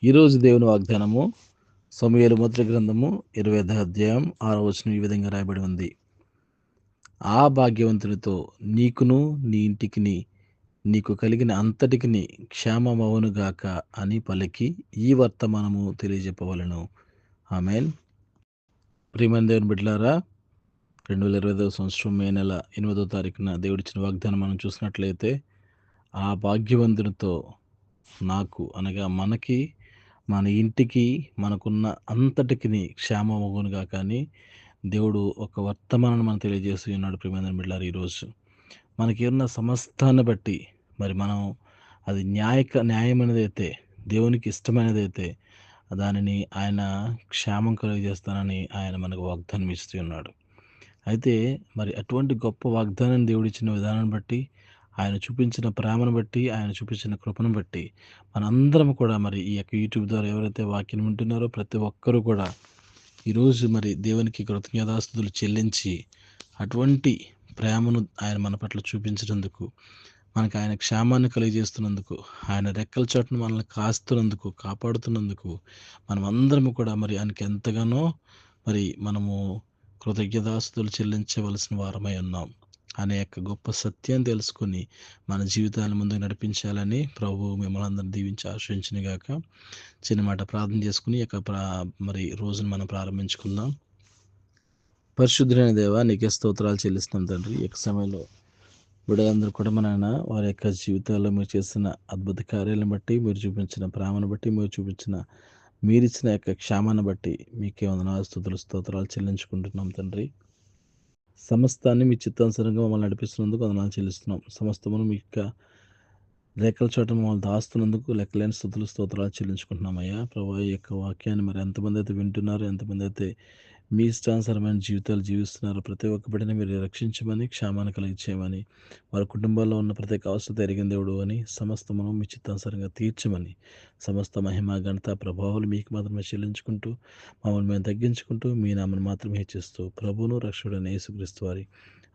ఈరోజు దేవుని వాగ్దానము సమూయేలు మొదటి గ్రంథము 20వ అధ్యాయం 6వ వచనం ఈ విధంగా రాయబడి ఉంది. ఆ భాగ్యవంతునితో నీకును నీ ఇంటికిని నీకు కలిగిన అంతటికిని క్షేమమవునుగాక అని పలికి ఈ వర్తమానము తెలియజెప్పవలను. ఆమేన్. ప్రియమైన దేవుని బిడ్డలారా, 2025వ సంవత్సరం మే నెల 8వ తారీఖున దేవుడిచ్చిన వాగ్దానం మనం చూసినట్లయితే, ఆ భాగ్యవంతునితో నాకు అనగా మనకి, మన ఇంటికి, మనకున్న అంతటికిని క్షేమమగునుగా కానీ దేవుడు ఒక వర్తమానాన్ని మనకు తెలియజేస్తూ ఉన్నాడు. ప్రియమైన బిడ్డలారా, ఈరోజు మనకి ఉన్న సమస్తాన్ని బట్టి మరి మనం అది న్యాయమైనదైతే, దేవునికి ఇష్టమైనదైతే దానిని ఆయన క్షేమం కలుగజేస్తానని ఆయన మనకు వాగ్దానం ఇస్తూ ఉన్నాడు. అయితే మరి అటువంటి గొప్ప వాగ్దానాన్ని దేవుడిచ్చిన విధానాన్ని బట్టి, ఆయన చూపించిన ప్రేమను బట్టి, ఆయన చూపించిన కృపను బట్టి మనందరం కూడా మరి ఈ యొక్క యూట్యూబ్ ద్వారా ఎవరైతే వాక్యం వింటున్నారో ప్రతి ఒక్కరూ కూడా ఈరోజు మరి దేవునికి కృతజ్ఞతాస్తుతులు చెల్లించి అటువంటి ప్రేమను ఆయన మన పట్ల చూపించినందుకు, మనకు ఆయన క్షేమాన్ని కలిగజేస్తున్నందుకు, ఆయన రెక్కల చాటున మనల్ని కాస్తున్నందుకు, కాపాడుతున్నందుకు మనం అందరము కూడా మరి ఆయనకి ఎంతగానో మరి మనము కృతజ్ఞతాస్తుతులు చెల్లించవలసిన వారమై ఉన్నాం అనే యొక్క గొప్ప సత్యాన్ని తెలుసుకొని మన జీవితాన్ని ముందుకు నడిపించాలని ప్రభు మిమ్మల్ని అందరిని దీవించి ఆశ్రయించిన గాక. చిన్న మాట ప్రార్థన చేసుకుని ఈ యొక్క మరి రోజును మనం ప్రారంభించుకుందాం. పరిశుద్ధులైన దేవ, నీకే స్తోత్రాలు చెల్లిస్తున్నాం తండ్రి. ఈ యొక్క సమయంలో బిడ్డలందరూ కూడా మన వారి యొక్క జీవితాల్లో మీరు చేసిన అద్భుత కార్యాలను బట్టి, మీరు చూపించిన ప్రేమను బట్టి, మీరిచ్చిన యొక్క క్షేమాన్ని బట్టి మీకే వందనాలు, స్తుతులు, స్తోత్రాలు చెల్లించుకుంటున్నాం తండ్రి. సమస్తాన్ని మీ చిత్తానుసారంగా మమ్మల్ని నడిపిస్తున్నందుకు వందనాలు చెల్లిస్తున్నాం. సమస్తమును మీ యొక్క రేఖల చోట మమ్మల్ని దాస్తున్నందుకు లెక్కలేని స్తుతులు, స్తోత్రాలు చెల్లించుకుంటున్నామయ్యా. ప్రభు, ఈ యొక్క వాక్యాన్ని మరి ఎంతమంది అయితే వింటున్నారో, ఎంతమంది అయితే మీ ఇష్టానుసారమైన జీవితాలు జీవిస్తున్నారు, ప్రతి ఒక్క బిడ్డని మీరు రక్షించమని, క్షేమాన్ని కలిగించేయమని, వారి కుటుంబాల్లో ఉన్న ప్రతి అవసరం ఎరిగిన దేవుడు అని, సమస్తమును మీ చిత్తానుసారంగా తీర్చమని, సమస్త మహిమ ఘనత ప్రభావాలు మీకు మాత్రమే చెల్లించుకుంటూ, మమ్మల్ని మేము తగ్గించుకుంటూ, మీ నామను మాత్రమే హెచ్చిస్తూ, ప్రభువును రక్షకుడైన యేసుక్రీస్తు వారి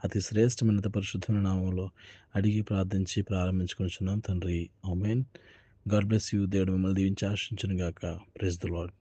అతి శ్రేష్టమైన పరిశుద్ధమైన నామంలో అడిగి ప్రార్థించి ప్రారంభించుకుంటున్నాం తండ్రి. ఆమేన్. God bless you. దేవుడు మిమ్మల్ని దీవించి ఆశించును గాక. Praise the lord.